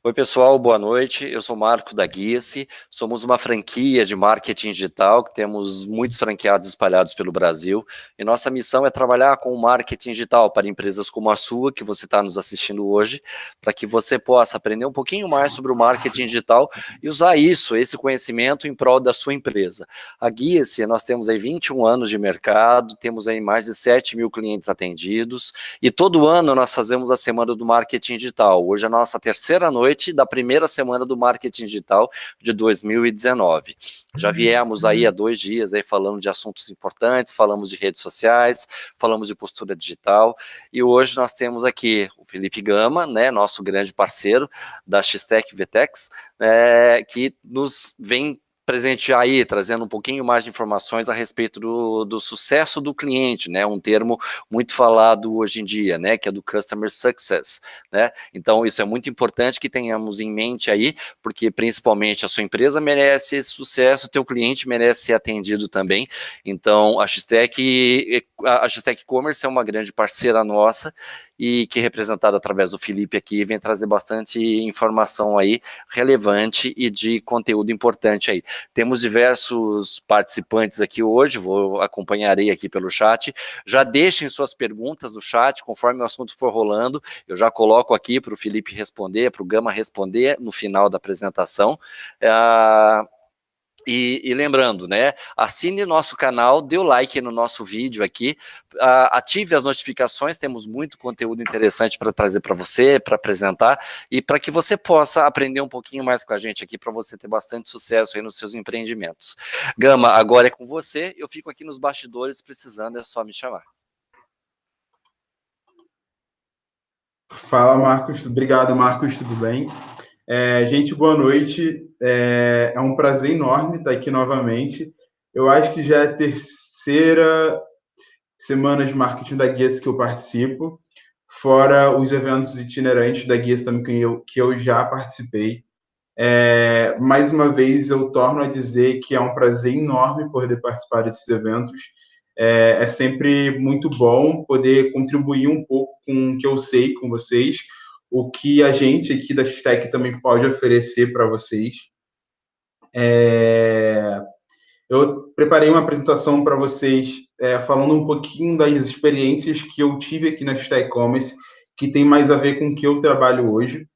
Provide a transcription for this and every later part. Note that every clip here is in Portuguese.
Oi, pessoal, boa noite. Eu sou o Marco da Guia-se. Somos uma franquia de marketing digital, que temos muitos franqueados espalhados pelo Brasil. E nossa missão é trabalhar com o marketing digital para empresas como a sua, que você está nos assistindo hoje, para que você possa aprender um pouquinho mais sobre o marketing digital e usar esse conhecimento em prol da sua empresa. A Guia-se, nós temos aí 21 anos de mercado, temos aí mais de 7 mil clientes atendidos, e todo ano nós fazemos a Semana do Marketing Digital. Hoje é a nossa terceira noite da primeira semana do marketing digital de 2019. Já viemos aí há 2 dias aí falando de assuntos importantes, falamos de redes sociais, falamos de postura digital, e hoje nós temos aqui o Felipe Gama, né, nosso grande parceiro da X-Tech VTEX, que nos vem presentear aí, trazendo um pouquinho mais de informações a respeito do sucesso do cliente, né, um termo muito falado hoje em dia, né, que é do Customer Success, né, então isso é muito importante que tenhamos em mente aí, porque principalmente a sua empresa merece esse sucesso, o teu cliente merece ser atendido também, então a X-Tech Commerce é uma grande parceira nossa, e que representado através do Felipe aqui, vem trazer bastante informação aí, relevante e de conteúdo importante aí. Temos diversos participantes aqui hoje, acompanharei aqui pelo chat, já deixem suas perguntas no chat, conforme o assunto for rolando, eu já coloco aqui para o Felipe responder, para o Gama responder no final da apresentação. E lembrando, né, assine nosso canal, dê o like no nosso vídeo aqui, ative as notificações, temos muito conteúdo interessante para trazer para você, para apresentar, e para que você possa aprender um pouquinho mais com a gente aqui, para você ter bastante sucesso aí nos seus empreendimentos. Gama, agora é com você, eu fico aqui nos bastidores, precisando, é só me chamar. Fala, Marcos. Obrigado, Marcos, tudo bem? Gente, boa noite. É um prazer enorme estar aqui novamente. Eu acho que já é a terceira semana de marketing da Guias que eu participo, fora os eventos itinerantes da Guias também que eu já participei. Mais uma vez, eu torno a dizer que é um prazer enorme poder participar desses eventos. É sempre muito bom poder contribuir um pouco com o que eu sei com vocês, o que a gente aqui da X-Tech também pode oferecer para vocês. Eu preparei uma apresentação para vocês falando um pouquinho das experiências que eu tive aqui na X-Tech Commerce, que tem mais a ver com o que eu trabalho hoje.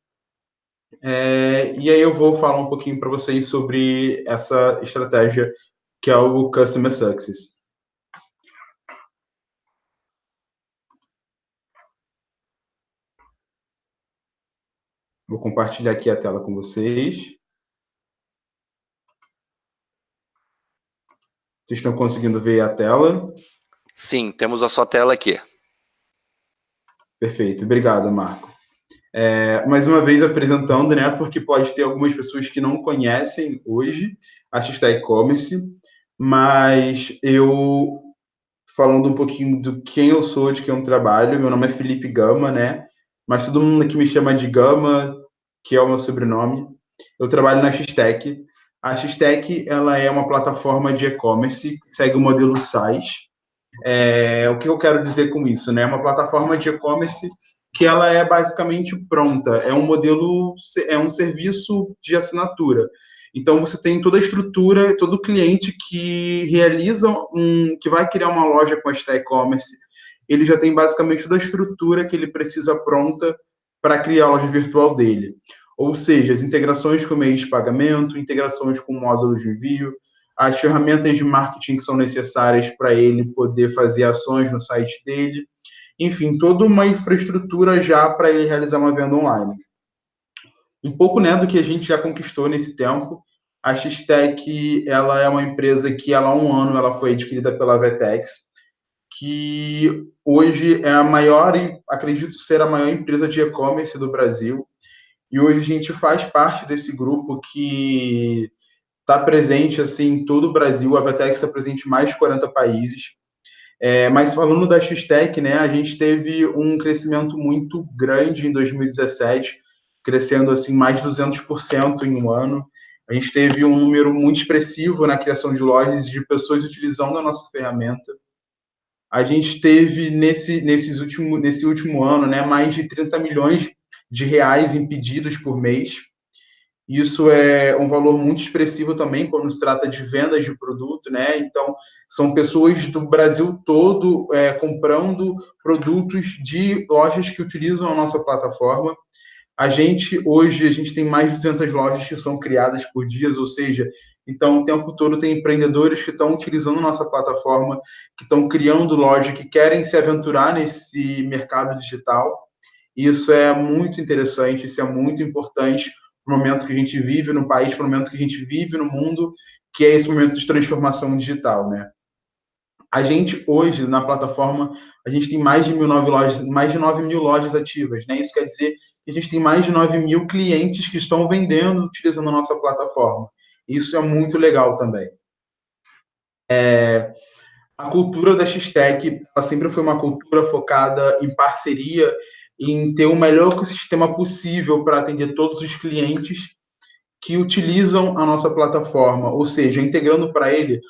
E aí eu vou falar um pouquinho para vocês sobre essa estratégia que é o Customer Success. Vou compartilhar aqui a tela com vocês. Vocês estão conseguindo ver a tela? Sim, temos a sua tela aqui. Perfeito, obrigado, Marco. Mais uma vez apresentando, né, porque pode ter algumas pessoas que não conhecem hoje a X-Tech Commerce, mas eu, falando um pouquinho do quem eu sou, de quem eu trabalho, meu nome é Felipe Gama, né, mas todo mundo aqui me chama de Gama, que é o meu sobrenome. Eu trabalho na X-Tech. A X-Tech, ela é uma plataforma de e-commerce, segue o modelo SaaS. O que eu quero dizer com isso, né? É uma plataforma de e-commerce que ela é basicamente pronta, é um modelo, é um serviço de assinatura. Então você tem toda a estrutura, todo cliente que realiza que vai criar uma loja com a e-commerce, ele já tem basicamente toda a estrutura que ele precisa pronta para criar a loja virtual dele. Ou seja, as integrações com meios de pagamento, integrações com módulos de envio, as ferramentas de marketing que são necessárias para ele poder fazer ações no site dele, enfim, toda uma infraestrutura já para ele realizar uma venda online. Um pouco, né, do que a gente já conquistou nesse tempo. A X-Tech, ela é uma empresa que há 1 ano ela foi adquirida pela VTEX, que hoje é a maior, acredito ser a maior empresa de e-commerce do Brasil. E hoje a gente faz parte desse grupo que está presente assim, em todo o Brasil. A VTEX está presente em mais de 40 países. Mas falando da X-Tech, né, a gente teve um crescimento muito grande em 2017, crescendo assim mais de 200% em um ano. A gente teve um número muito expressivo na criação de lojas de pessoas utilizando a nossa ferramenta. A gente teve nesse último ano, né, mais de 30 milhões de reais em pedidos por mês. Isso é um valor muito expressivo também quando se trata de vendas de produto, né? Então, são pessoas do Brasil todo comprando produtos de lojas que utilizam a nossa plataforma. Hoje, a gente tem mais de 200 lojas que são criadas por dias, ou seja, então o tempo todo tem empreendedores que estão utilizando nossa plataforma, que estão criando loja, que querem se aventurar nesse mercado digital. Isso é muito interessante, isso é muito importante para o momento que a gente vive no país, para o momento que a gente vive no mundo, que é esse momento de transformação digital, né? A gente hoje na plataforma a gente tem mais de 1.009 lojas, mais de 9.000 lojas ativas, né? Isso quer dizer que a gente tem mais de 9.000 clientes que estão vendendo utilizando a nossa plataforma. Isso é muito legal também. A cultura da X-Tech sempre foi uma cultura focada em parceria, em ter o melhor ecossistema possível para atender todos os clientes que utilizam a nossa plataforma, ou seja, integrando para ele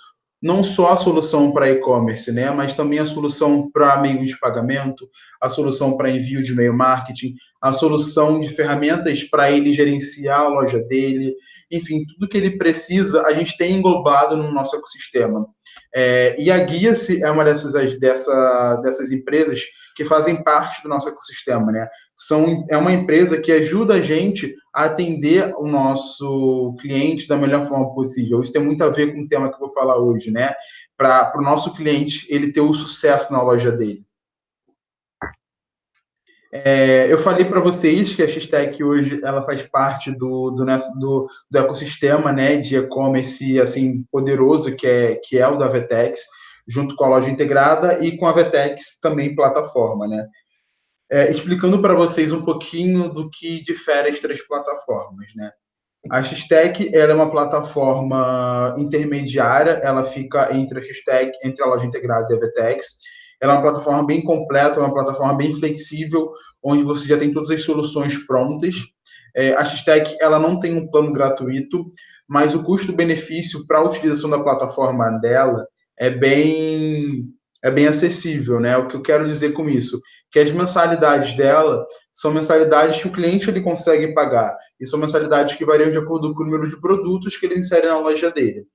não só a solução para e-commerce, né, mas também a solução para meio de pagamento, a solução para envio de e-mail marketing, a solução de ferramentas para ele gerenciar a loja dele, enfim, tudo que ele precisa, a gente tem englobado no nosso ecossistema. E a Guia-se é uma dessas empresas que fazem parte do nosso ecossistema, né? É uma empresa que ajuda a gente a atender o nosso cliente da melhor forma possível. Isso tem muito a ver com o tema que eu vou falar hoje, né? Para o nosso cliente ele ter o sucesso na loja dele. Eu falei para vocês que a X-Tech hoje ela faz parte do ecossistema, né, de e-commerce assim poderoso que é o da Vetex, junto com a loja integrada e com a Vetex também plataforma, né? Explicando para vocês um pouquinho do que difere as três plataformas, né? A X-Tech ela é uma plataforma intermediária, ela fica entre a X-Tech, entre a loja integrada e a Vetex. Ela é uma plataforma bem completa, uma plataforma bem flexível, onde você já tem todas as soluções prontas. A X-Tech ela não tem um plano gratuito, mas o custo-benefício para a utilização da plataforma dela é bem, é bem acessível, né? O que eu quero dizer com isso? Que as mensalidades dela são mensalidades que o cliente ele consegue pagar. E são mensalidades que variam de acordo com o número de produtos que ele insere na loja dele.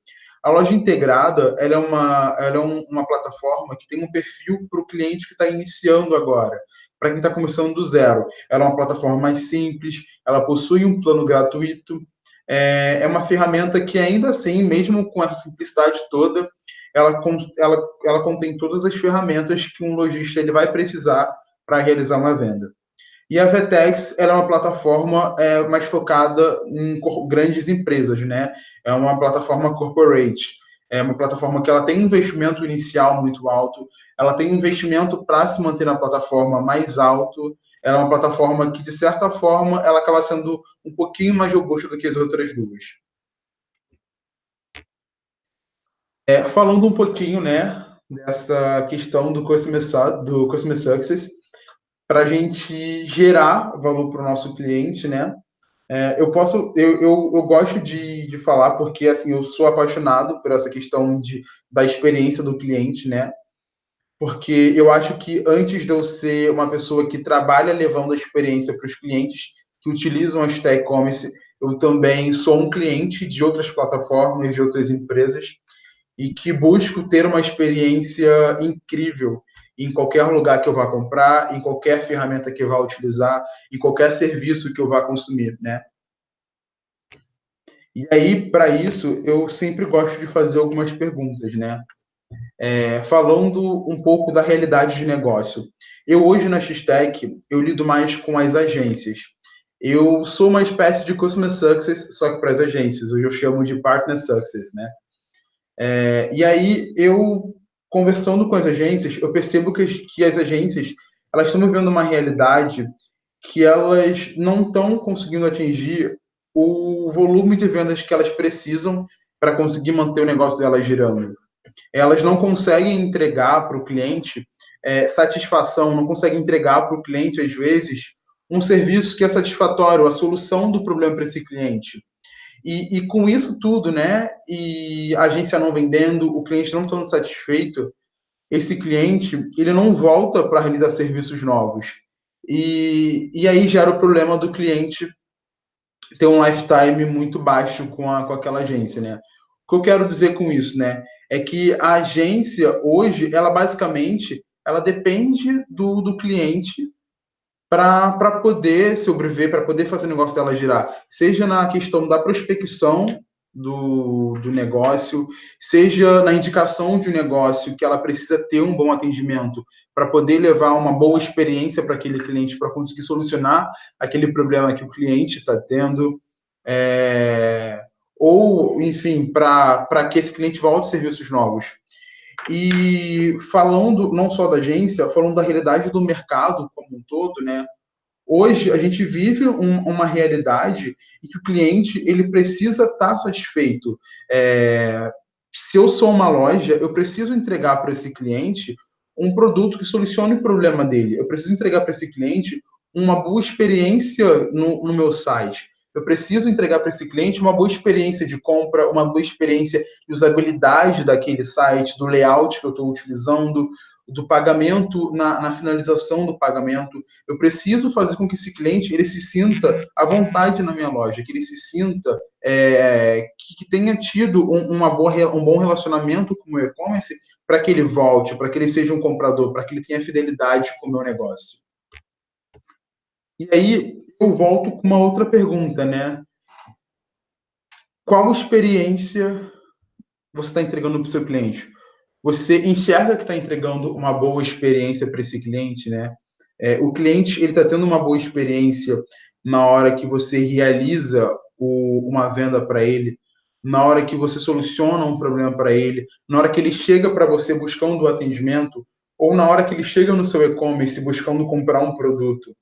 A loja integrada ela é uma plataforma que tem um perfil para o cliente que está iniciando agora, para quem está começando do zero. Ela é uma plataforma mais simples, ela possui um plano gratuito, é uma ferramenta que ainda assim, mesmo com essa simplicidade toda, ela contém todas as ferramentas que um lojista ele vai precisar para realizar uma venda. E a Vetex ela é uma plataforma mais focada em grandes empresas, né? É uma plataforma corporate, é uma plataforma que ela tem um investimento inicial muito alto, ela tem um investimento para se manter na plataforma mais alto, ela é uma plataforma que, de certa forma, ela acaba sendo um pouquinho mais robusta do que as outras duas. Falando um pouquinho, né, dessa questão do Customer Success, para a gente gerar valor para o nosso cliente, né? Eu gosto de falar porque assim eu sou apaixonado por essa questão da experiência do cliente, né? Porque eu acho que antes de eu ser uma pessoa que trabalha levando a experiência para os clientes que utilizam a e-commerce, eu também sou um cliente de outras plataformas, de outras empresas e que busco ter uma experiência incrível em qualquer lugar que eu vá comprar, em qualquer ferramenta que eu vá utilizar, em qualquer serviço que eu vá consumir, né? E aí, para isso, eu sempre gosto de fazer algumas perguntas, né? Falando um pouco da realidade de negócio. Eu hoje na X-Tech, eu lido mais com as agências. Eu sou uma espécie de Customer Success, só que para as agências. Hoje eu chamo de Partner Success, né? E aí, eu conversando com as agências, eu percebo que as agências elas estão vivendo uma realidade que elas não estão conseguindo atingir o volume de vendas que elas precisam para conseguir manter o negócio delas girando. Elas não conseguem entregar para o cliente satisfação, não conseguem entregar para o cliente, às vezes, um serviço que é satisfatório, a solução do problema para esse cliente. E com isso tudo, né? E a agência não vendendo, o cliente não estando satisfeito, esse cliente ele não volta para realizar serviços novos. e aí gera o problema do cliente ter um lifetime muito baixo com aquela agência, né? O que eu quero dizer com isso, né? É que a agência hoje, ela basicamente, ela depende do cliente para poder sobreviver, para poder fazer o negócio dela girar. Seja na questão da prospecção do negócio, seja na indicação de um negócio que ela precisa ter um bom atendimento para poder levar uma boa experiência para aquele cliente, para conseguir solucionar aquele problema que o cliente está tendo. Ou, enfim, para que esse cliente volte serviços novos. E falando não só da agência, falando da realidade do mercado como um todo, né? Hoje a gente vive uma realidade em que o cliente ele precisa estar satisfeito. Se eu sou uma loja, eu preciso entregar para esse cliente um produto que solucione o problema dele. Eu preciso entregar para esse cliente uma boa experiência no meu site. Eu preciso entregar para esse cliente uma boa experiência de compra, uma boa experiência de usabilidade daquele site, do layout que eu estou utilizando, do pagamento, na finalização do pagamento. Eu preciso fazer com que esse cliente ele se sinta à vontade na minha loja, que ele se sinta que tenha tido um bom relacionamento com o e-commerce para que ele volte, para que ele seja um comprador, para que ele tenha fidelidade com o meu negócio. E aí eu volto com uma outra pergunta, né? Qual experiência você está entregando para o seu cliente? Você enxerga que está entregando uma boa experiência para esse cliente, né? O cliente ele está tendo uma boa experiência na hora que você realiza uma venda para ele, na hora que você soluciona um problema para ele, na hora que ele chega para você buscando o atendimento, ou na hora que ele chega no seu e-commerce buscando comprar um produto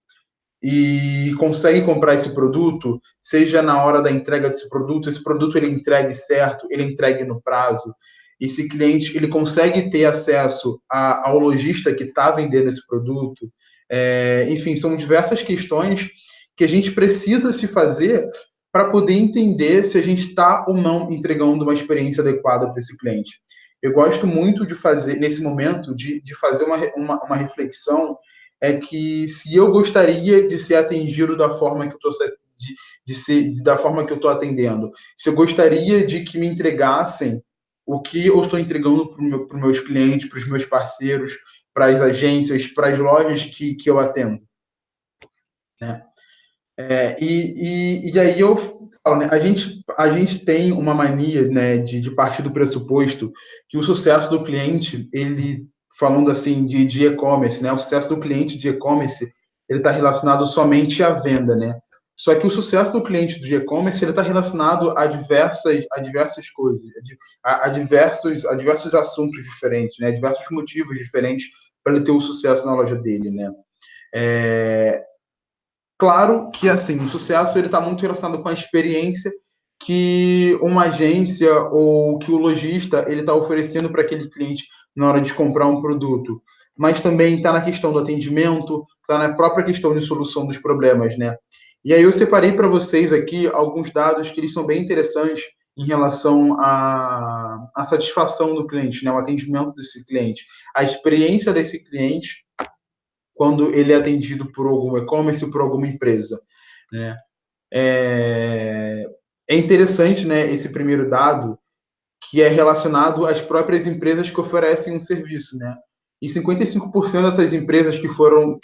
e consegue comprar esse produto, seja na hora da entrega desse produto, esse produto ele entregue certo, ele entregue no prazo. Esse cliente ele consegue ter acesso ao lojista que está vendendo esse produto. Enfim, são diversas questões que a gente precisa se fazer para poder entender se a gente está ou não entregando uma experiência adequada para esse cliente. Eu gosto muito de fazer, nesse momento, de fazer uma reflexão que se eu gostaria de ser atendido da forma que eu estou da forma que eu estou atendendo, se eu gostaria de que me entregassem o que eu estou entregando para os meus clientes, para os meus parceiros, para as agências, para as lojas que eu atendo, né? E aí eu falo, né, a gente tem uma mania, né, de partir do pressuposto que o sucesso do cliente, ele, falando assim de e-commerce, né, o sucesso do cliente de e-commerce, ele está relacionado somente à venda, né? Só que o sucesso do cliente de e-commerce, ele está relacionado a diversas coisas, a diversos assuntos diferentes, né, diversos motivos diferentes para ele ter o sucesso na loja dele, né? Claro que, assim, o sucesso ele está muito relacionado com a experiência que uma agência ou que o lojista ele está oferecendo para aquele cliente na hora de comprar um produto. Mas também está na questão do atendimento, está na própria questão de solução dos problemas, né? E aí eu separei para vocês aqui alguns dados que eles são bem interessantes em relação à satisfação do cliente, né? O atendimento desse cliente, a experiência desse cliente quando ele é atendido por algum e-commerce ou por alguma empresa, né? É interessante, né, esse primeiro dado, que é relacionado às próprias empresas que oferecem um serviço, né? E 55% dessas empresas que foram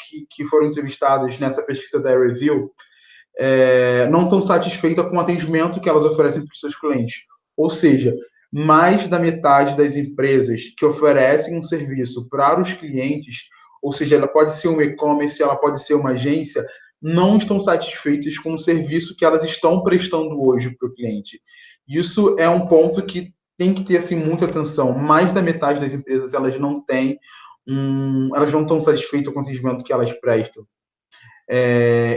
entrevistadas nessa pesquisa da Review não estão satisfeitas com o atendimento que elas oferecem para os seus clientes. Ou seja, mais da metade das empresas que oferecem um serviço para os clientes, ou seja, ela pode ser um e-commerce, ela pode ser uma agência, não estão satisfeitas com o serviço que elas estão prestando hoje para o cliente. Isso é um ponto que tem que ter assim muita atenção. Mais da metade das empresas elas não têm, elas não estão satisfeitas com o atendimento que elas prestam.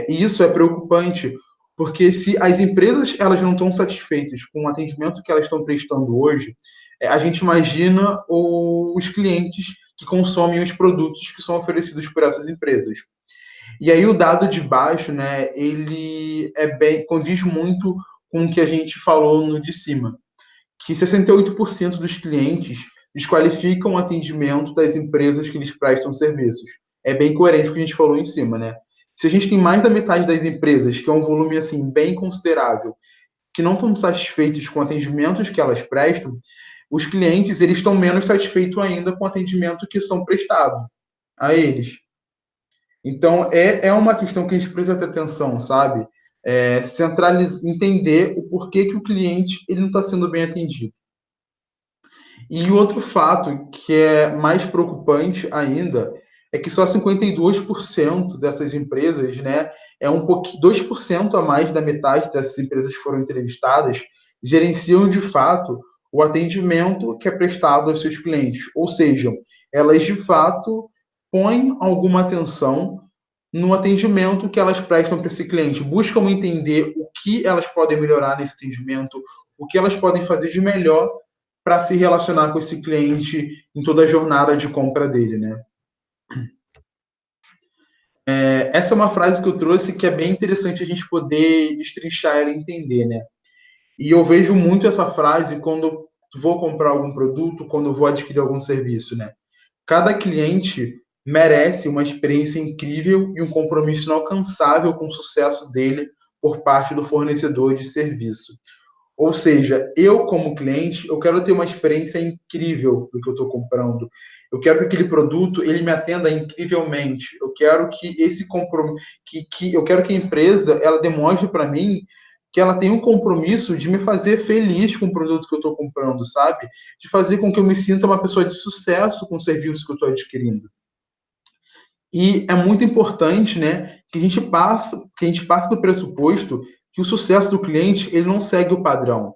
E isso é preocupante, porque se as empresas elas não estão satisfeitas com o atendimento que elas estão prestando hoje, a gente imagina os clientes que consomem os produtos que são oferecidos por essas empresas. E aí o dado de baixo, né, ele condiz muito com o que a gente falou no de cima, que 68% dos clientes desqualificam o atendimento das empresas que lhes prestam serviços. É bem coerente com o que a gente falou em cima, né? Se a gente tem mais da metade das empresas, que é um volume assim bem considerável, que não estão satisfeitos com atendimentos que elas prestam, os clientes eles estão menos satisfeitos ainda com o atendimento que são prestados a eles. Então, é uma questão que a gente precisa ter atenção, sabe? Entender o porquê que o cliente ele não está sendo bem atendido. E outro fato que é mais preocupante ainda é que só 52% dessas empresas, né, é um pouquinho, 2% a mais da metade dessas empresas que foram entrevistadas, gerenciam de fato o atendimento que é prestado aos seus clientes. Ou seja, elas de fato põem alguma atenção no atendimento que elas prestam para esse cliente, buscam entender o que elas podem melhorar nesse atendimento, o que elas podem fazer de melhor para se relacionar com esse cliente em toda a jornada de compra dele, né? Essa é uma frase que eu trouxe que é bem interessante a gente poder destrinchar e entender, né? E eu vejo muito essa frase quando eu vou comprar algum produto, quando eu vou adquirir algum serviço, né? Cada cliente merece uma experiência incrível e um compromisso inalcançável com o sucesso dele por parte do fornecedor de serviço. Ou seja, eu como cliente, eu quero ter uma experiência incrível do que eu estou comprando. Eu quero que aquele produto ele me atenda incrivelmente. Eu quero que esse compromisso, eu quero que a empresa ela demonstre para mim que ela tem um compromisso de me fazer feliz com o produto que eu estou comprando, sabe? De fazer com que eu me sinta uma pessoa de sucesso com o serviço que eu estou adquirindo. E é muito importante, né, que a gente passe do pressuposto que o sucesso do cliente ele não segue o padrão.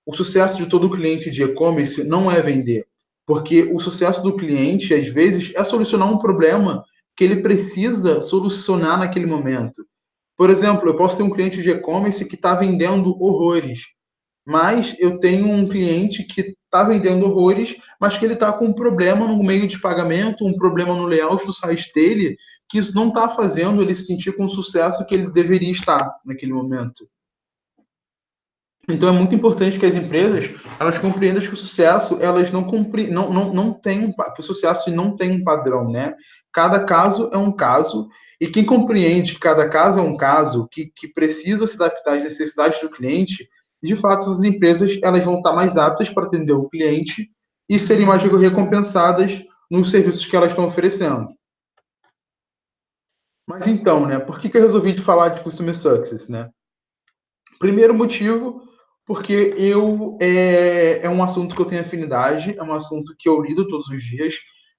O sucesso de todo cliente de e-commerce não é vender, porque o sucesso do cliente, às vezes, é solucionar um problema que ele precisa solucionar naquele momento. Por exemplo, eu posso ter um cliente de e-commerce que está vendendo horrores, mas eu tenho um cliente que está vendendo horrores, mas que ele está com um problema no meio de pagamento, um problema no layout do site dele, que isso não está fazendo ele se sentir com o sucesso que ele deveria estar naquele momento. Então é muito importante que as empresas elas compreendam que o sucesso elas não tem que o sucesso não tem um padrão, né? Cada caso é um caso e quem compreende que cada caso é um caso que precisa se adaptar às necessidades do cliente, de fato essas empresas elas vão estar mais aptas para atender o cliente e serem mais recompensadas nos serviços que elas estão oferecendo. Mas então, né? Por que eu resolvi falar de Customer Success, né? Primeiro motivo, porque é um assunto que eu tenho afinidade, é um assunto que eu lido todos os dias,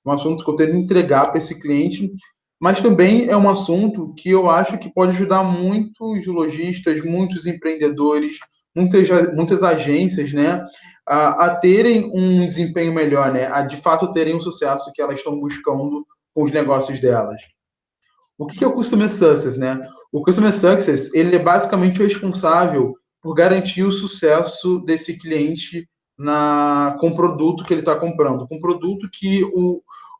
é um assunto que eu tento entregar para esse cliente, mas também é um assunto que eu acho que pode ajudar muitos lojistas, muitos empreendedores, muitas agências, né, a terem um desempenho melhor, né, a de fato terem o sucesso que elas estão buscando com os negócios delas. O que é o Customer Success, né? O Customer Success, ele é basicamente o responsável por garantir o sucesso desse cliente com o produto que ele está comprando, com o produto que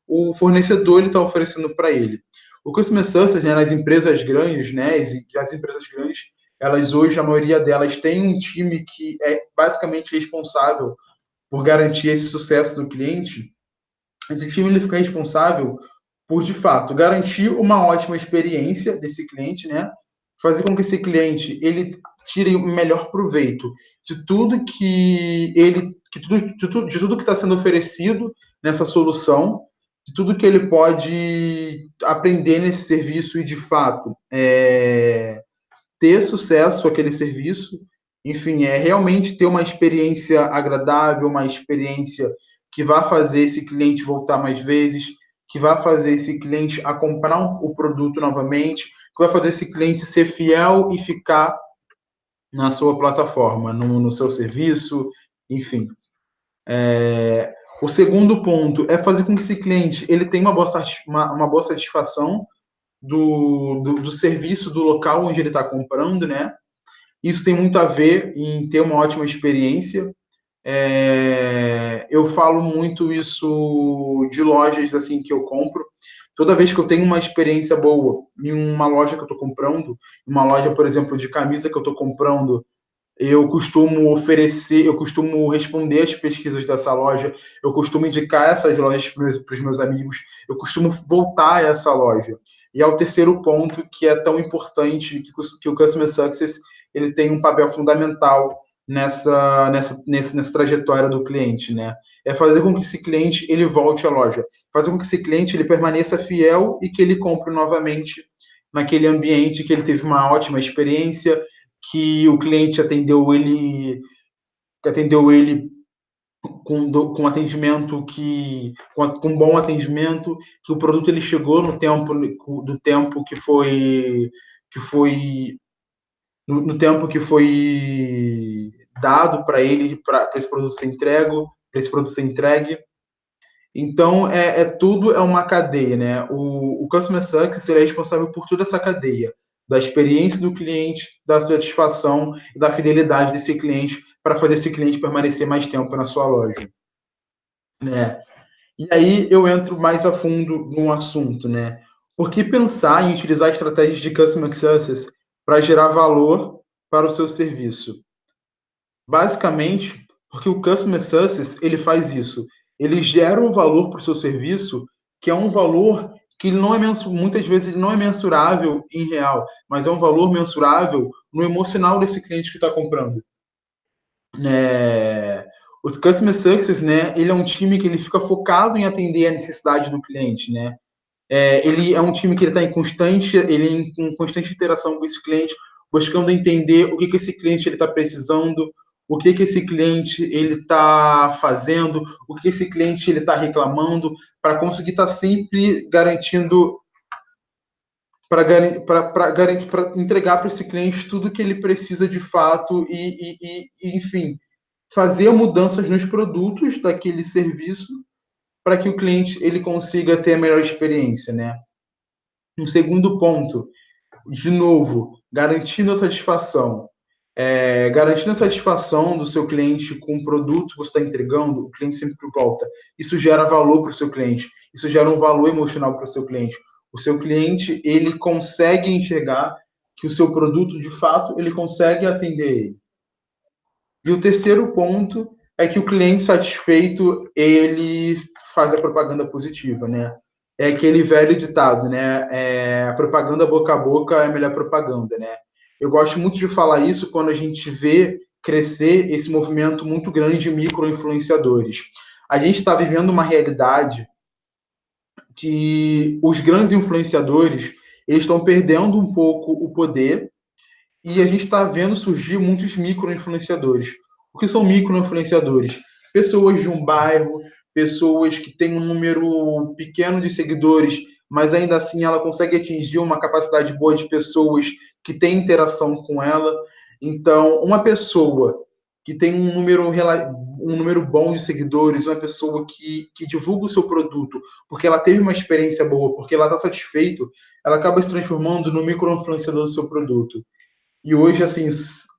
o fornecedor está oferecendo para ele. O Customer Success, né, nas empresas grandes, né, as empresas grandes, elas hoje, a maioria delas tem um time que é basicamente responsável por garantir esse sucesso do cliente. Esse time ele fica responsável por, de fato, garantir uma ótima experiência desse cliente, né? Fazer com que esse cliente ele tire o melhor proveito de tudo que ele, de tudo que está sendo oferecido nessa solução, de tudo que ele pode aprender nesse serviço e, de fato, ter sucesso com aquele serviço. Enfim, é realmente ter uma experiência agradável, uma experiência que vai fazer esse cliente voltar mais vezes, que vai fazer esse cliente a comprar o produto novamente, que vai fazer esse cliente ser fiel e ficar na sua plataforma, no seu serviço, enfim. O segundo ponto é fazer com que esse cliente ele tenha uma boa satisfação do serviço, do local onde ele está comprando, né? Isso tem muito a ver em ter uma ótima experiência. Eu falo muito isso de lojas assim que eu compro. Toda vez que eu tenho uma experiência boa em uma loja que eu estou comprando, uma loja, por exemplo, de camisa que eu estou comprando, eu costumo oferecer, eu costumo responder às pesquisas dessa loja, eu costumo indicar essas lojas para os meus amigos, eu costumo voltar a essa loja. E é o terceiro ponto que é tão importante, que o Customer Success ele tem um papel fundamental nessa trajetória do cliente, né? É fazer com que esse cliente ele volte à loja, fazer com que esse cliente ele permaneça fiel e que ele compre novamente naquele ambiente, que ele teve uma ótima experiência, que o cliente atendeu ele com atendimento com bom atendimento, que o produto ele chegou no tempo do tempo que foi no tempo que foi dado para ele, para esse produto ser entregue. Então, tudo é uma cadeia, né? O Customer Success é responsável por toda essa cadeia, da experiência do cliente, da satisfação e da fidelidade desse cliente, para fazer esse cliente permanecer mais tempo na sua loja, né? E aí eu entro mais a fundo no assunto, né? Por que pensar em utilizar estratégias de Customer Success para gerar valor para o seu serviço? Basicamente, porque o Customer Success ele faz isso. Ele gera um valor para o seu serviço que é um valor que ele não é muitas vezes ele não é mensurável em real, mas é um valor mensurável no emocional desse cliente que está comprando. O Customer Success, né, ele é um time que ele fica focado em atender a necessidade do cliente, né? Ele é um time que ele está em constante interação com esse cliente, buscando entender o que esse cliente ele está precisando, o que esse cliente ele está fazendo, o que esse cliente ele está reclamando, para conseguir estar sempre garantindo, para entregar para esse cliente tudo que ele precisa de fato enfim, fazer mudanças nos produtos daquele serviço para que o cliente ele consiga ter a melhor experiência, né? Um segundo ponto, de novo, garantindo a satisfação do seu cliente com o produto que você está entregando, o cliente sempre volta. Isso gera valor para o seu cliente, isso gera um valor emocional para o seu cliente. O seu cliente, ele consegue enxergar que o seu produto, de fato, ele consegue atender ele. E o terceiro ponto é que o cliente satisfeito, ele faz a propaganda positiva, né? É aquele velho ditado, né? A propaganda boca a boca é a melhor propaganda, né? Eu gosto muito de falar isso quando a gente vê crescer esse movimento muito grande de micro-influenciadores. A gente está vivendo uma realidade que os grandes influenciadores eles estão perdendo um pouco o poder e a gente está vendo surgir muitos micro-influenciadores. O que são micro-influenciadores? Pessoas de um bairro, pessoas que têm um número pequeno de seguidores, mas ainda assim ela consegue atingir uma capacidade boa de pessoas que têm interação com ela. Então, uma pessoa que tem um número bom de seguidores, uma pessoa que divulga o seu produto porque ela teve uma experiência boa, porque ela está satisfeito, ela acaba se transformando no micro-influenciador do seu produto. E hoje, assim,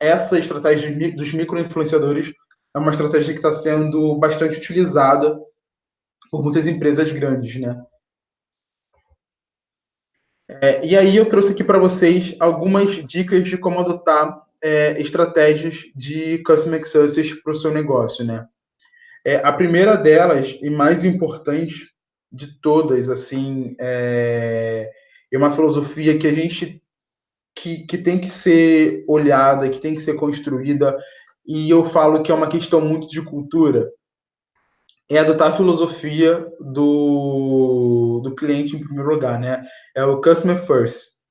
essa estratégia dos micro-influenciadores é uma estratégia que está sendo bastante utilizada por muitas empresas grandes, né? E aí eu trouxe aqui para vocês algumas dicas de como adotar estratégias de Customer Success para o seu negócio, né? A primeira delas, e mais importante de todas, assim, é uma filosofia que a gente que tem que ser olhada, que tem que ser construída, e eu falo que é uma questão muito de cultura, é adotar a filosofia do cliente em primeiro lugar, né? É o customer first.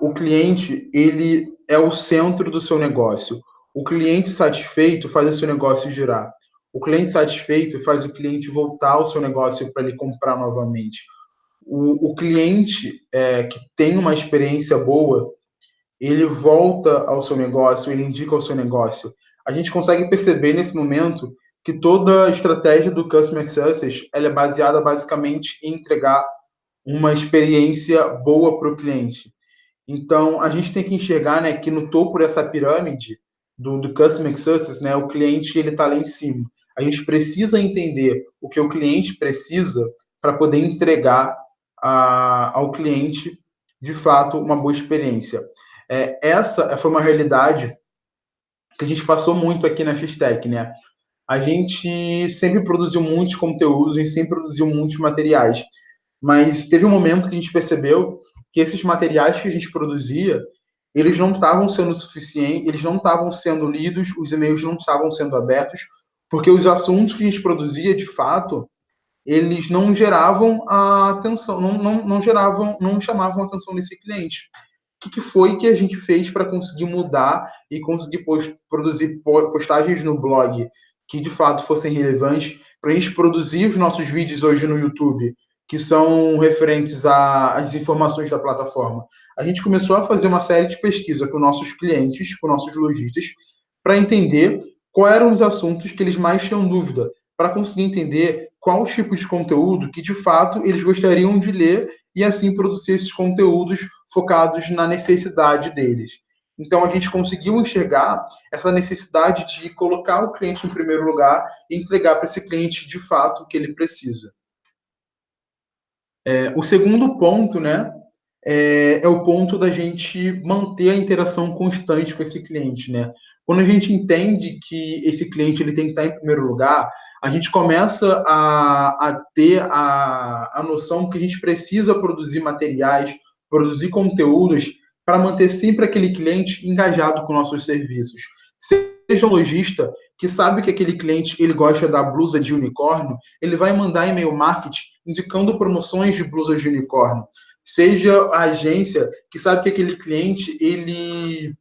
O cliente, ele é o centro do seu negócio. O cliente satisfeito faz o seu negócio girar. O cliente satisfeito faz o cliente voltar ao seu negócio para ele comprar novamente. O cliente que tem uma experiência boa, ele volta ao seu negócio, ele indica ao seu negócio. A gente consegue perceber nesse momento que toda a estratégia do Customer Success ela é baseada basicamente em entregar uma experiência boa para o cliente. Então, a gente tem que enxergar, né, que no topo dessa pirâmide do Customer Success, né, o cliente ele está lá em cima. A gente precisa entender o que o cliente precisa para poder entregar ao cliente, de fato, uma boa experiência. Essa foi uma realidade que a gente passou muito aqui na Fistech, né? A gente sempre produziu muitos conteúdos, a gente sempre produziu muitos materiais. mas teve um momento que a gente percebeu que esses materiais que a gente produzia, eles não estavam sendo suficientes, eles não estavam sendo lidos, os e-mails não estavam sendo abertos, porque os assuntos que a gente produzia, de fato, eles não geravam a atenção, não geravam, não chamavam a atenção desse cliente. O que foi que a gente fez para conseguir mudar e conseguir produzir postagens no blog que de fato fossem relevantes, para a gente produzir os nossos vídeos hoje no YouTube, que são referentes às informações da plataforma? A gente começou a fazer uma série de pesquisa com nossos clientes, com nossos lojistas, para entender quais eram os assuntos que eles mais tinham dúvida, para conseguir entender qual tipo de conteúdo que de fato eles gostariam de ler e assim produzir esses conteúdos focados na necessidade deles. Então, a gente conseguiu enxergar essa necessidade de colocar o cliente em primeiro lugar e entregar para esse cliente, de fato, o que ele precisa. O segundo ponto, né, é o ponto da gente manter a interação constante com esse cliente, né? Quando a gente entende que esse cliente ele tem que estar em primeiro lugar, a gente começa a ter a noção que a gente precisa produzir materiais, produzir conteúdos para manter sempre aquele cliente engajado com nossos serviços. Seja um lojista que sabe que aquele cliente ele gosta da blusa de unicórnio, ele vai mandar e-mail marketing indicando promoções de blusas de unicórnio. Seja a agência que sabe que aquele cliente ele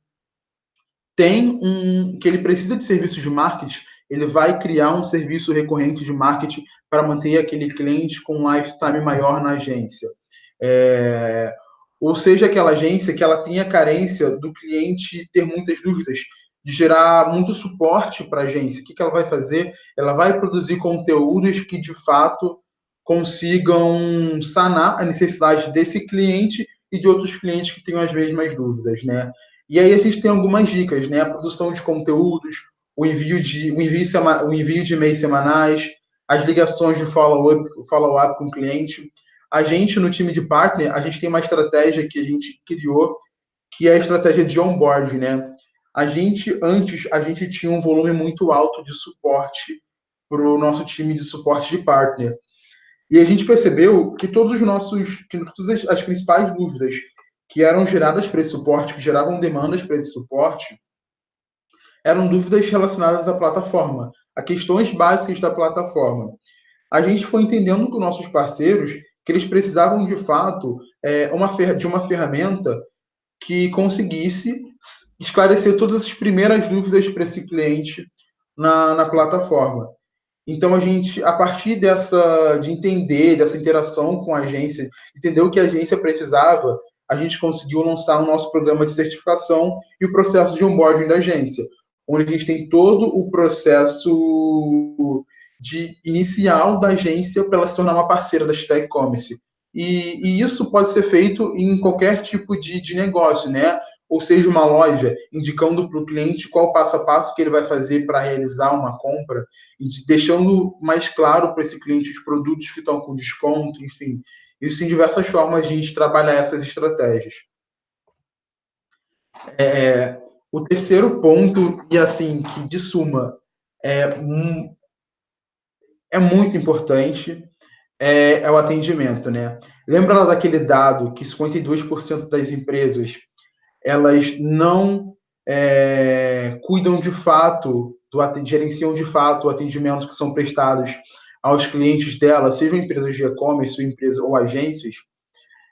que ele precisa de serviços de marketing, ele vai criar um serviço recorrente de marketing para manter aquele cliente com um lifetime maior na agência. Ou seja, aquela agência que ela tenha carência do cliente ter muitas dúvidas, de gerar muito suporte para a agência. O que ela vai fazer? Ela vai produzir conteúdos que, de fato, consigam sanar a necessidade desse cliente e de outros clientes que tenham as mesmas dúvidas, né? E aí a gente tem algumas dicas, né? A produção de conteúdos, o envio de e-mails semanais, as ligações de follow-up com o cliente. A gente, no time de partner, a gente tem uma estratégia que a gente criou, que é a estratégia de onboarding, né? Antes, a gente tinha um volume muito alto de suporte para o nosso time de suporte de partner. E a gente percebeu que que todas as principais dúvidas que eram geradas para esse suporte, que geravam demandas para esse suporte, eram dúvidas relacionadas à plataforma, a questões básicas da plataforma. A gente foi entendendo com nossos parceiros que eles precisavam, de fato, de uma ferramenta que conseguisse esclarecer todas as primeiras dúvidas para esse cliente na plataforma. Então, a partir de entender, dessa interação com a agência, entender o que a agência precisava, a gente conseguiu lançar o nosso programa de certificação e o processo de onboarding da agência, onde a gente tem todo o processo inicial da agência para ela se tornar uma parceira da Digital E-Commerce. E isso pode ser feito em qualquer tipo de negócio, né? Ou seja, uma loja indicando para o cliente qual o passo a passo que ele vai fazer para realizar uma compra, e deixando mais claro para esse cliente os produtos que estão com desconto, enfim. Isso em diversas formas de a gente trabalhar essas estratégias. O terceiro ponto, e assim, que de suma é muito importante, é o atendimento, né? Lembra lá daquele dado que 52% das empresas elas não cuidam de fato, gerenciam de fato o atendimento que são prestados aos clientes dela, sejam empresas de e-commerce ou agências.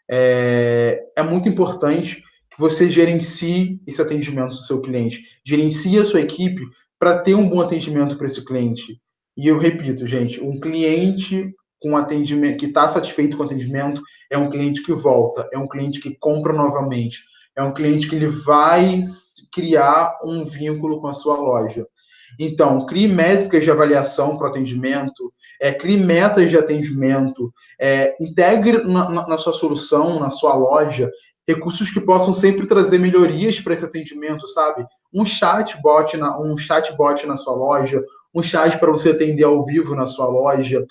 É muito importante que você gerencie esse atendimento do seu cliente, gerencie a sua equipe para ter um bom atendimento para esse cliente. E eu repito, gente, um cliente com atendimento que está satisfeito com o atendimento é um cliente que volta, é um cliente que compra novamente, é um cliente que ele vai criar um vínculo com a sua loja. Então, crie métricas de avaliação para o atendimento, crie metas de atendimento, integre na sua solução, na sua loja, recursos que possam sempre trazer melhorias para esse atendimento, sabe? Um chatbot na sua loja, um chat para você atender ao vivo na sua loja.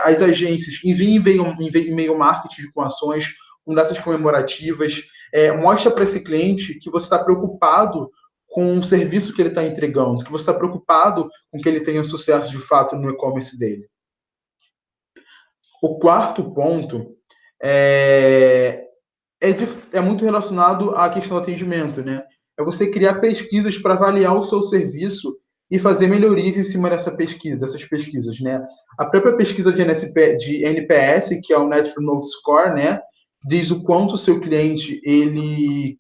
As agências enviem e-mail marketing com ações, com datas comemorativas. Mostra para esse cliente que você está preocupado com o serviço que ele está entregando, que você está preocupado com que ele tenha sucesso de fato no e-commerce dele. O quarto ponto é, é muito relacionado à questão do atendimento, né? É você criar pesquisas para avaliar o seu serviço e fazer melhorias em cima dessas pesquisas, né? A própria pesquisa de NPS, que é o Net Promoter Score, né? Diz o quanto o seu cliente,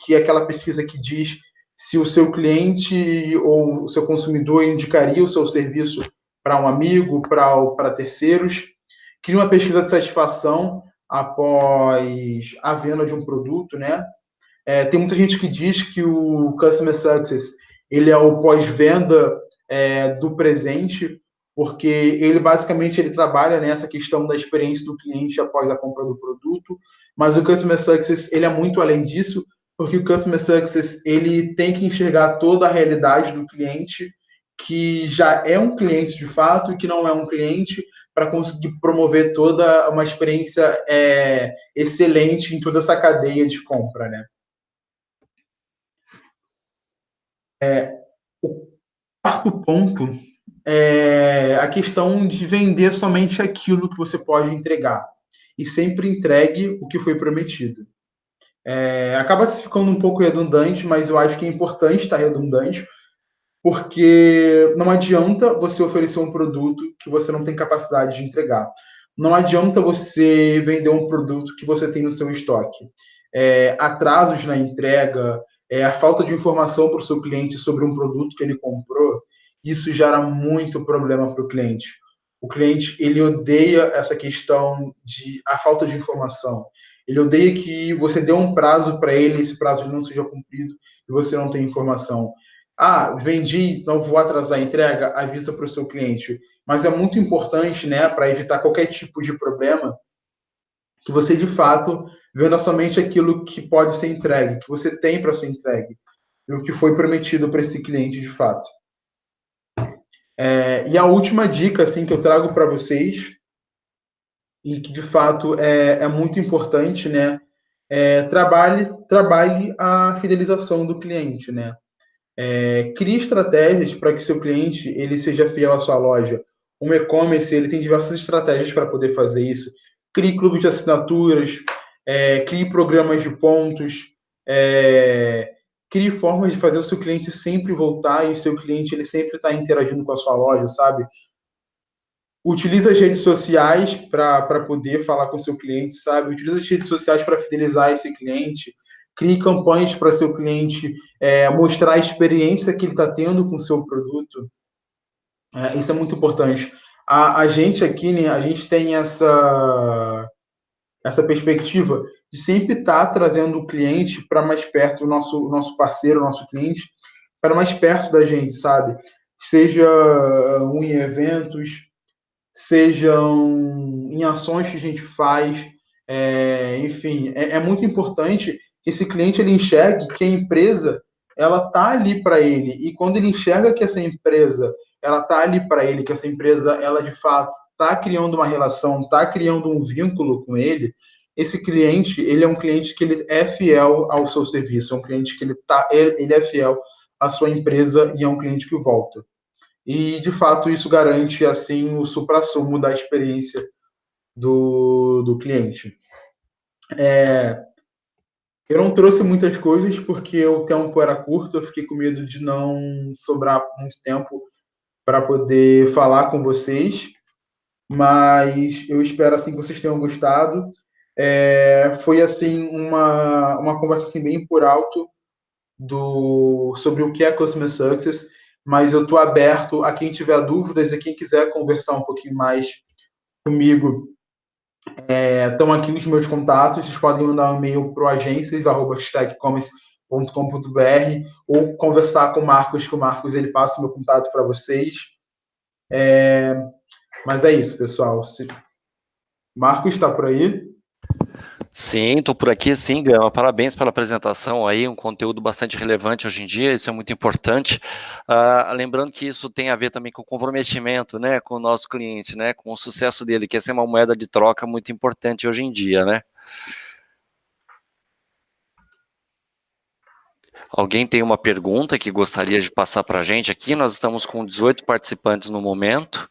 que é aquela pesquisa que diz se o seu cliente ou o seu consumidor indicaria o seu serviço para um amigo, para terceiros. Cria uma pesquisa de satisfação após a venda de um produto, né? Tem muita gente que diz que o Customer Success ele é o pós-venda do presente, porque ele basicamente ele trabalha nessa questão da experiência do cliente após a compra do produto, mas o Customer Success ele é muito além disso, porque o Customer Success ele tem que enxergar toda a realidade do cliente, que já é um cliente de fato e que não é um cliente, para conseguir promover toda uma experiência excelente em toda essa cadeia de compra, né? O quarto ponto é a questão de vender somente aquilo que você pode entregar. E sempre entregue o que foi prometido. Acaba ficando um pouco redundante, mas eu acho que é importante estar redundante, porque não adianta você oferecer um produto que você não tem capacidade de entregar. Não adianta você vender um produto que você tem no seu estoque. Atrasos na entrega, a falta de informação para o seu cliente sobre um produto que ele comprou, isso gera muito problema para o cliente. O cliente ele odeia essa questão de a falta de informação. Ele odeia que você dê um prazo para ele, esse prazo não seja cumprido e você não tem informação. Vendi, então vou atrasar a entrega, avisa para o seu cliente. Mas é muito importante, né, para evitar qualquer tipo de problema, que você de fato venda somente aquilo que pode ser entregue, que você tem para ser entregue, e o que foi prometido para esse cliente de fato. E a última dica assim que eu trago para vocês e que de fato é muito importante, né, trabalhe a fidelização do cliente, né? Crie estratégias para que seu cliente ele seja fiel à sua loja. Um e-commerce ele tem diversas estratégias para poder fazer isso. Crie clubes de assinaturas, crie programas de pontos, crie formas de fazer o seu cliente sempre voltar e o seu cliente ele sempre estar interagindo com a sua loja, sabe? Utilize as redes sociais para poder falar com o seu cliente, sabe? Utilize as redes sociais para fidelizar esse cliente. Crie campanhas para seu cliente mostrar a experiência que ele está tendo com o seu produto. Isso é muito importante. A gente aqui, né, a gente tem essa perspectiva de sempre estar trazendo o cliente para mais perto, o nosso parceiro, o nosso cliente, para mais perto da gente, sabe? Seja em eventos, sejam em ações que a gente faz, enfim, é muito importante que esse cliente ele enxergue que a empresa ela tá ali para ele e quando ele enxerga que essa empresa ela tá ali para ele, que essa empresa ela de fato está criando uma relação, está criando um vínculo com ele, esse cliente ele é um cliente que ele é fiel ao seu serviço, é um cliente que ele é fiel à sua empresa e é um cliente que volta. E, de fato, isso garante, assim, o suprassumo da experiência do cliente. Eu não trouxe muitas coisas porque o tempo era curto, eu fiquei com medo de não sobrar muito tempo para poder falar com vocês, mas eu espero, assim, que vocês tenham gostado. Foi, assim, uma conversa, assim, bem por alto sobre o que é Customer Success, mas eu estou aberto a quem tiver dúvidas e quem quiser conversar um pouquinho mais comigo. Estão aqui os meus contatos, vocês podem mandar um e-mail para o agências@hashtagcommerce.com.br ou conversar com o Marcos, que o Marcos ele passa o meu contato para vocês. Mas é isso, pessoal. Marcos está por aí? Sim, estou por aqui, sim, Gama. Parabéns pela apresentação aí, um conteúdo bastante relevante hoje em dia, isso é muito importante. Lembrando que isso tem a ver também com o comprometimento, né, com o nosso cliente, né, com o sucesso dele, que essa é uma moeda de troca muito importante hoje em dia, né. Alguém tem uma pergunta que gostaria de passar para a gente aqui? Nós estamos com 18 participantes no momento.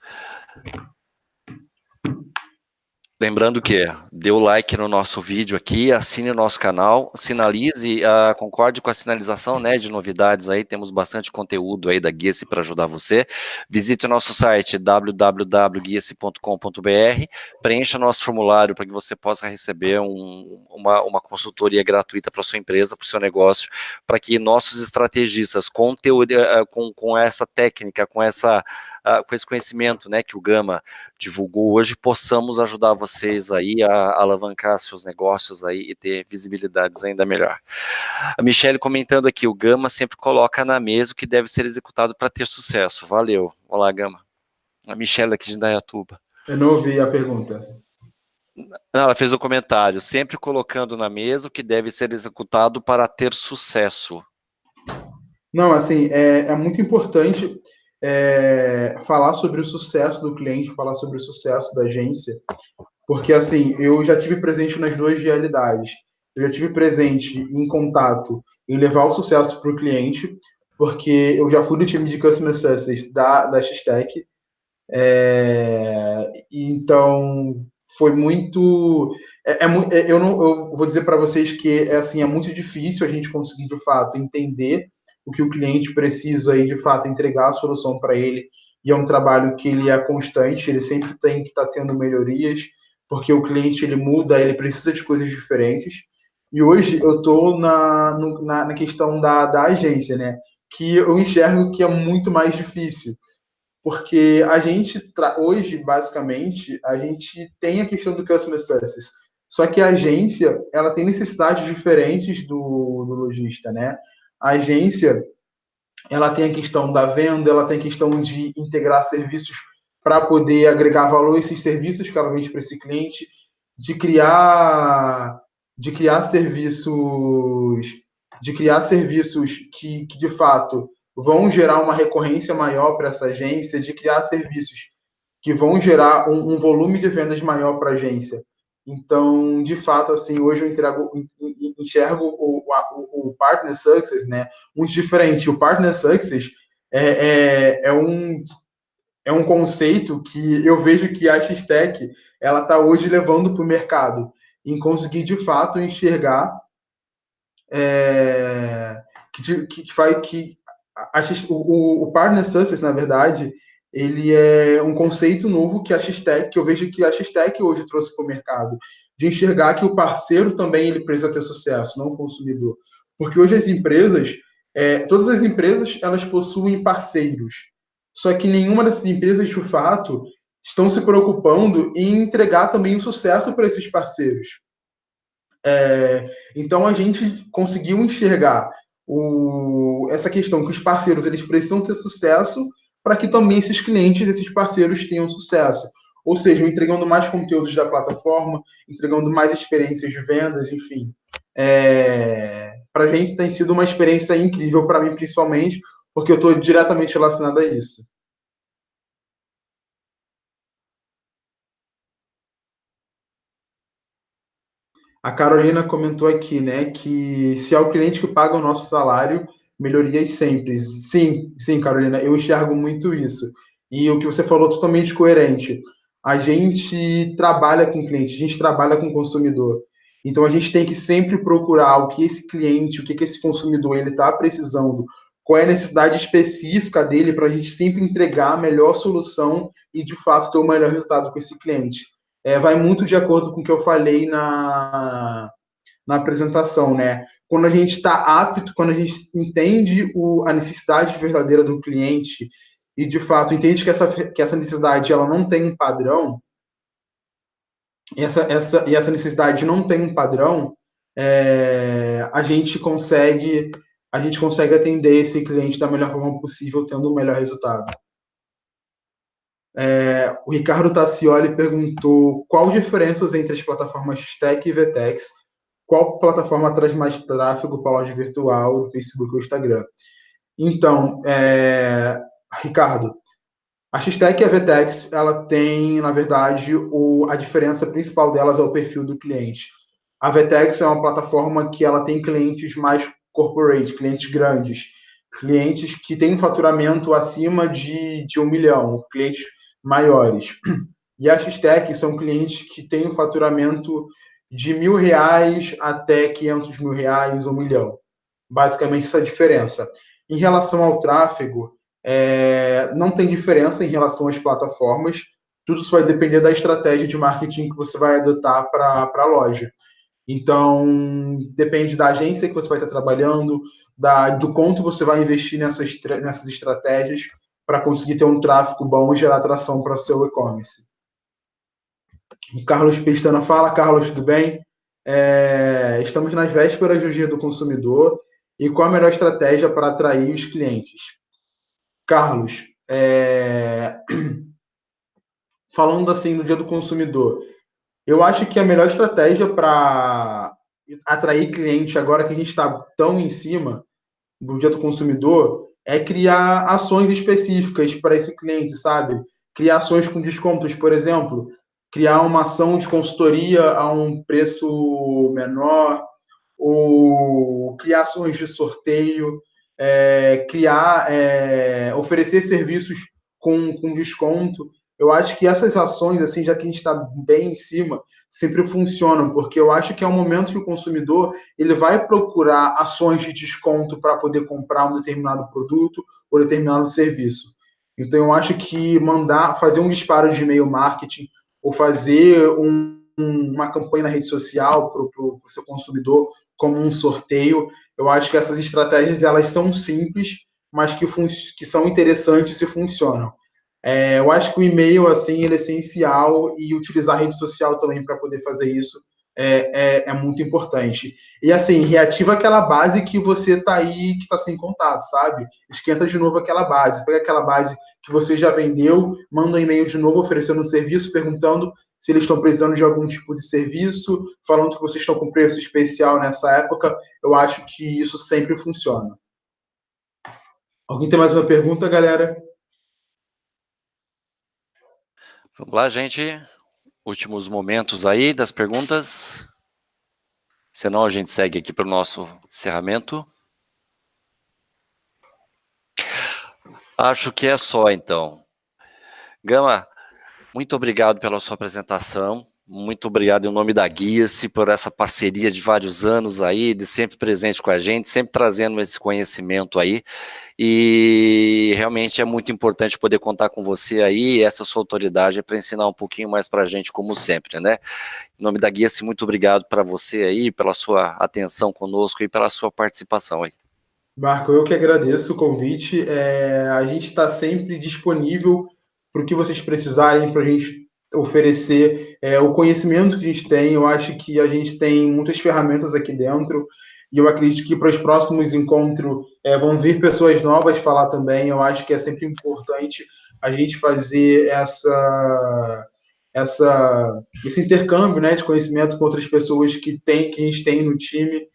Lembrando que dê o like no nosso vídeo aqui, assine o nosso canal, sinalize, concorde com a sinalização, né, de novidades aí, temos bastante conteúdo aí da Guia-se para ajudar você. Visite o nosso site www.guia-se.com.br, preencha nosso formulário para que você possa receber uma consultoria gratuita para sua empresa, para o seu negócio, para que nossos estrategistas com teoria, com essa técnica, com esse conhecimento, né, que o Gama divulgou hoje, possamos ajudar vocês aí a alavancar seus negócios aí e ter visibilidades ainda melhor. A Michelle comentando aqui, o Gama sempre coloca na mesa o que deve ser executado para ter sucesso. Valeu. Olá, Gama. A Michelle aqui de Indaiatuba. Eu não ouvi a pergunta. Não, ela fez um comentário, sempre colocando na mesa o que deve ser executado para ter sucesso. Não, assim, é muito importante falar sobre o sucesso do cliente, falar sobre o sucesso da agência, porque, assim, eu já tive presente nas duas realidades. Eu já tive presente em contato em levar o sucesso para o cliente, porque eu já fui do time de Customer Success da X-Tech, então foi muito. Eu vou dizer para vocês que assim, é muito difícil a gente conseguir de fato entender o que o cliente precisa e de fato entregar a solução para ele. E é um trabalho que ele é constante, ele sempre tem que estar tendo melhorias, porque o cliente ele muda, ele precisa de coisas diferentes. E hoje eu estou na questão da agência, né? Que eu enxergo que é muito mais difícil porque a gente hoje, basicamente, a gente tem a questão do customer success. Só que a agência, ela tem necessidades diferentes do lojista, né? A agência, ela tem a questão da venda, ela tem a questão de integrar serviços para poder agregar valor a esses serviços que ela vende para esse cliente, de criar de criar serviços de criar serviços que de fato vão gerar uma recorrência maior para essa agência, de criar serviços que vão gerar um volume de vendas maior para a agência. Então, de fato, assim, hoje eu enxergo o Partner Success, né, muito diferente. O Partner Success é um conceito que eu vejo que a X-Tech ela está hoje levando para o mercado, em conseguir, de fato, enxergar que faz que o Partner Success, na verdade, ele é um conceito novo que a X-Tech, que eu vejo que a X-Tech hoje trouxe para o mercado, de enxergar que o parceiro também ele precisa ter sucesso, não o consumidor. Porque hoje as empresas, todas as empresas, elas possuem parceiros. Só que nenhuma dessas empresas, de fato, estão se preocupando em entregar também o sucesso para esses parceiros. Então a gente conseguiu enxergar essa questão que os parceiros eles precisam ter sucesso para que também esses clientes, esses parceiros tenham sucesso. Ou seja, entregando mais conteúdos da plataforma, entregando mais experiências de vendas, enfim. Para a gente tem sido uma experiência incrível, para mim principalmente, porque eu estou diretamente relacionado a isso. A Carolina comentou aqui, né, que se é o cliente que paga o nosso salário, melhorias sempre. Sim, sim, Carolina, eu enxergo muito isso. E o que você falou é totalmente coerente. A gente trabalha com cliente, a gente trabalha com consumidor. Então a gente tem que sempre procurar o que esse cliente, o que esse consumidor ele está precisando, qual é a necessidade específica dele para a gente sempre entregar a melhor solução e de fato ter o melhor resultado com esse cliente. Vai muito de acordo com o que eu falei na apresentação, né? Quando a gente está apto, quando a gente entende a necessidade verdadeira do cliente e, de fato, entende que essa necessidade ela não tem um padrão, e essa necessidade não tem um padrão, a gente consegue atender esse cliente da melhor forma possível, tendo o melhor resultado. O Ricardo Tassioli perguntou qual diferenças entre as plataformas Tech e Vtex, qual plataforma traz mais tráfego para a loja virtual, Facebook ou Instagram. Então, Ricardo, a X-Tech e a Vtex, ela tem, na verdade, a diferença principal delas é o perfil do cliente. A Vtex é uma plataforma que ela tem clientes mais corporate, clientes grandes, clientes que têm um faturamento acima de 1 milhão, clientes maiores. E a X-Tech são clientes que têm um faturamento de R$ 1.000 até R$ 500.000, 1 milhão. Basicamente, essa diferença. Em relação ao tráfego, não tem diferença em relação às plataformas. Tudo isso vai depender da estratégia de marketing que você vai adotar para a loja. Então, depende da agência que você vai estar trabalhando, do quanto você vai investir nessas estratégias para conseguir ter um tráfego bom e gerar atração para o seu e-commerce. O Carlos Pestana fala. Carlos, tudo bem? Estamos nas vésperas do Dia do Consumidor e qual a melhor estratégia para atrair os clientes? Carlos, falando assim do Dia do Consumidor, eu acho que a melhor estratégia para atrair cliente agora que a gente está tão em cima do Dia do Consumidor é criar ações específicas para esse cliente, sabe? Criar ações com descontos, por exemplo, criar uma ação de consultoria a um preço menor, ou criar ações de sorteio, oferecer serviços com desconto. Eu acho que essas ações, assim, já que a gente está bem em cima, sempre funcionam, porque eu acho que é um momento que o consumidor ele vai procurar ações de desconto para poder comprar um determinado produto ou determinado serviço. Então, eu acho que fazer um disparo de e-mail marketing ou fazer uma campanha na rede social para o seu consumidor como um sorteio, eu acho que essas estratégias elas são simples, mas que são interessantes e funcionam. Eu acho que o e-mail assim ele é essencial e utilizar a rede social também para poder fazer isso é muito importante. E assim, reativa aquela base que você está aí, que está sem contato, sabe? Esquenta de novo aquela base. Pega aquela base que você já vendeu, manda um e-mail de novo oferecendo um serviço, perguntando se eles estão precisando de algum tipo de serviço, falando que vocês estão com preço especial nessa época. Eu acho que isso sempre funciona. Alguém tem mais uma pergunta, galera? Vamos lá, gente. Últimos momentos aí das perguntas. Senão a gente segue aqui para o nosso encerramento. Acho que é só, então. Gama, muito obrigado pela sua apresentação. Muito obrigado em nome da Guia-se por essa parceria de vários anos aí, de sempre presente com a gente, sempre trazendo esse conhecimento aí. E realmente é muito importante poder contar com você aí, essa sua autoridade para ensinar um pouquinho mais para a gente, como sempre, né? Em nome da Guia-se, muito obrigado para você aí, pela sua atenção conosco e pela sua participação aí. Marco, eu que agradeço o convite. A gente está sempre disponível para o que vocês precisarem, para a gente oferecer o conhecimento que a gente tem. Eu acho que a gente tem muitas ferramentas aqui dentro e eu acredito que para os próximos encontros vão vir pessoas novas falar também. Eu acho que é sempre importante a gente fazer esse intercâmbio, né, de conhecimento com outras pessoas que a gente tem no time.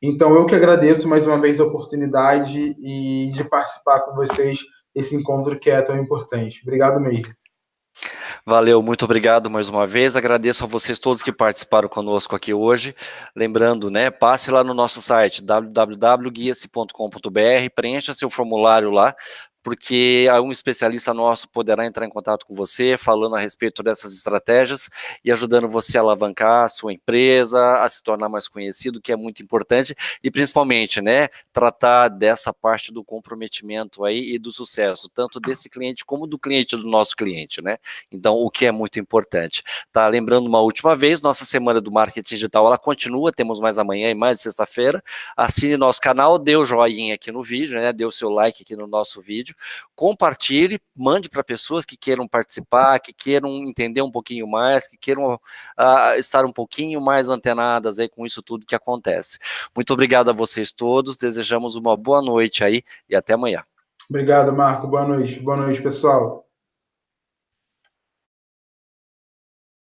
Então, eu que agradeço mais uma vez a oportunidade e de participar com vocês desse encontro que é tão importante. Obrigado mesmo. Valeu, muito obrigado mais uma vez. Agradeço a vocês todos que participaram conosco aqui hoje. Lembrando, né, passe lá no nosso site www.guiace.com.br, preencha seu formulário lá, porque um especialista nosso poderá entrar em contato com você, falando a respeito dessas estratégias e ajudando você a alavancar a sua empresa, a se tornar mais conhecido, que é muito importante, e principalmente, né, tratar dessa parte do comprometimento aí e do sucesso, tanto desse cliente como do cliente do nosso cliente, né? Então, o que é muito importante. Tá, lembrando uma última vez, nossa semana do marketing digital, ela continua, temos mais amanhã e mais sexta-feira. Assine nosso canal, dê o joinha aqui no vídeo, né? Dê o seu like aqui no nosso vídeo. Compartilhe, mande para pessoas que queiram participar, que queiram entender um pouquinho mais, que queiram estar um pouquinho mais antenadas aí com isso tudo que acontece. Muito obrigado a vocês todos, desejamos uma boa noite aí e até amanhã. Obrigado, Marco. Boa noite. Boa noite, pessoal.